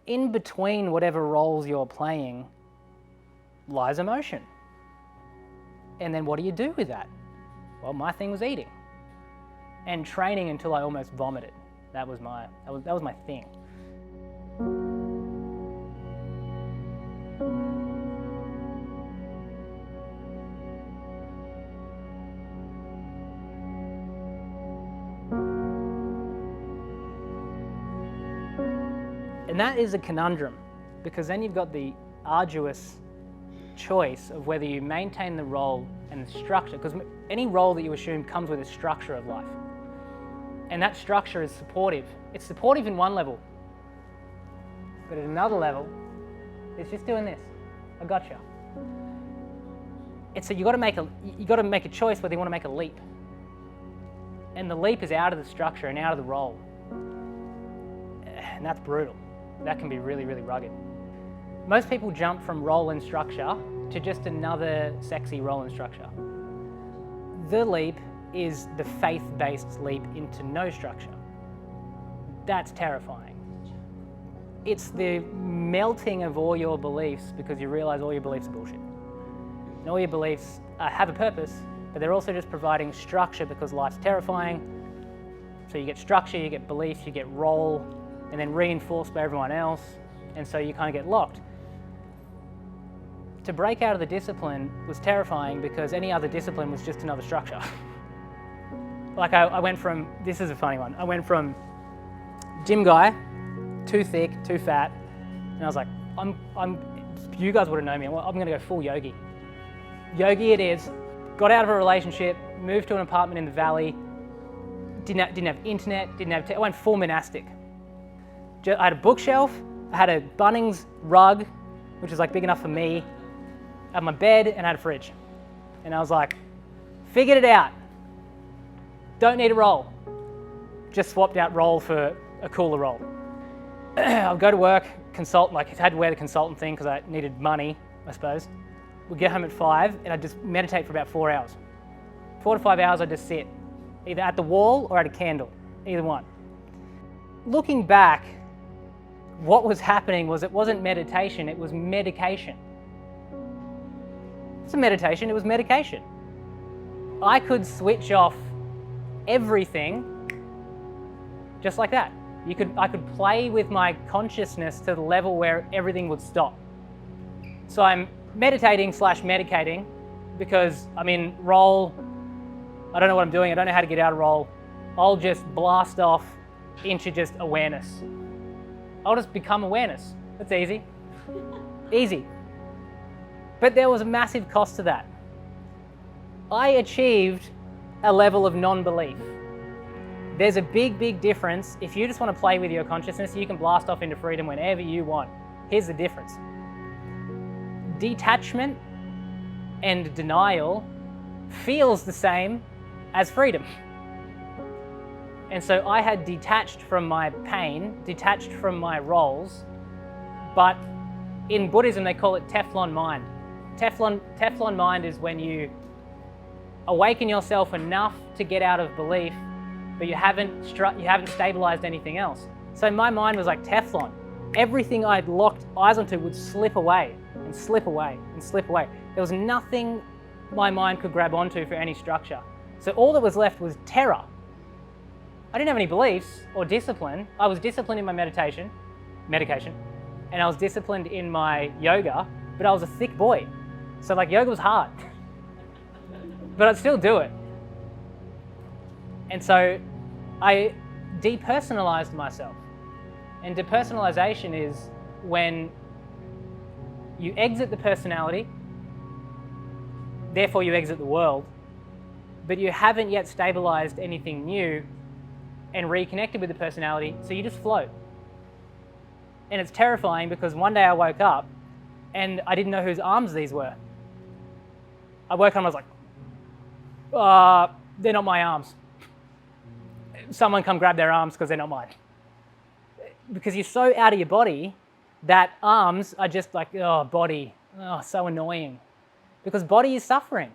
in between whatever roles you're playing lies emotion. And then what do you do with that? Well, my thing was eating and training until I almost vomited. That was my thing. And that is a conundrum, because then you've got the arduous choice of whether you maintain the role and the structure, because any role that you assume comes with a structure of life. And that structure is supportive. It's supportive in one level, but at another level, it's just doing this. I gotcha. It's so you got to make a choice whether you want to make a leap. And the leap is out of the structure and out of the role. And that's brutal. That can be really, really rugged. Most people jump from role and structure to just another sexy role and structure. The leap is the faith-based leap into no structure. That's terrifying. It's the melting of all your beliefs because you realize all your beliefs are bullshit. And all your beliefs have a purpose, but they're also just providing structure because life's terrifying. So you get structure, you get beliefs, you get role, and then reinforced by everyone else, and so you kind of get locked. To break out of the discipline was terrifying because any other discipline was just another structure. Like I went from, this is a funny one, I went from gym guy, too thick, too fat, and I was like, you guys would have known me, I'm gonna go full yogi. Yogi it is, got out of a relationship, moved to an apartment in the valley, didn't have internet, I went full monastic. I had a bookshelf, I had a Bunnings rug, which is like big enough for me, I had my bed, and I had a fridge. And I was like, figured it out. Don't need a roll. Just swapped out roll for a cooler roll. I'll go to work, consult, like I had to wear the consultant thing because I needed money, I suppose. We'd get home at 5 and I'd just meditate for about 4 hours. 4 to 5 hours I'd just sit, either at the wall or at a candle, either one. Looking back, what was happening was it wasn't meditation, it was medication. It's a meditation, it was medication. I could switch off everything just like that. I could play with my consciousness to the level where everything would stop. So I'm meditating / medicating because I'm in roll, I don't know what I'm doing, I don't know how to get out of roll. I'll just blast off into just awareness. I'll just become awareness. That's easy. Easy. But there was a massive cost to that. I achieved a level of non-belief. There's a big, big difference. If you just want to play with your consciousness, you can blast off into freedom whenever you want. Here's the difference. Detachment and denial feels the same as freedom. And so I had detached from my pain, detached from my roles, but in Buddhism they call it Teflon Mind. Teflon Mind is when you awaken yourself enough to get out of belief, but you haven't stabilized anything else. So my mind was like Teflon. Everything I'd locked eyes onto would slip away and slip away and slip away. There was nothing my mind could grab onto for any structure. So all that was left was terror. I didn't have any beliefs or discipline. I was disciplined in my medication, and I was disciplined in my yoga, but I was a thick boy. So like yoga was hard, but I'd still do it. And so I depersonalized myself. And depersonalization is when you exit the personality, therefore you exit the world, but you haven't yet stabilized anything new and reconnected with the personality, so you just float. And it's terrifying because one day I woke up and I didn't know whose arms these were. I woke up and I was like, they're not my arms. Someone come grab their arms because they're not mine. Because you're so out of your body that arms are just like, oh, body, oh, so annoying. Because body is suffering.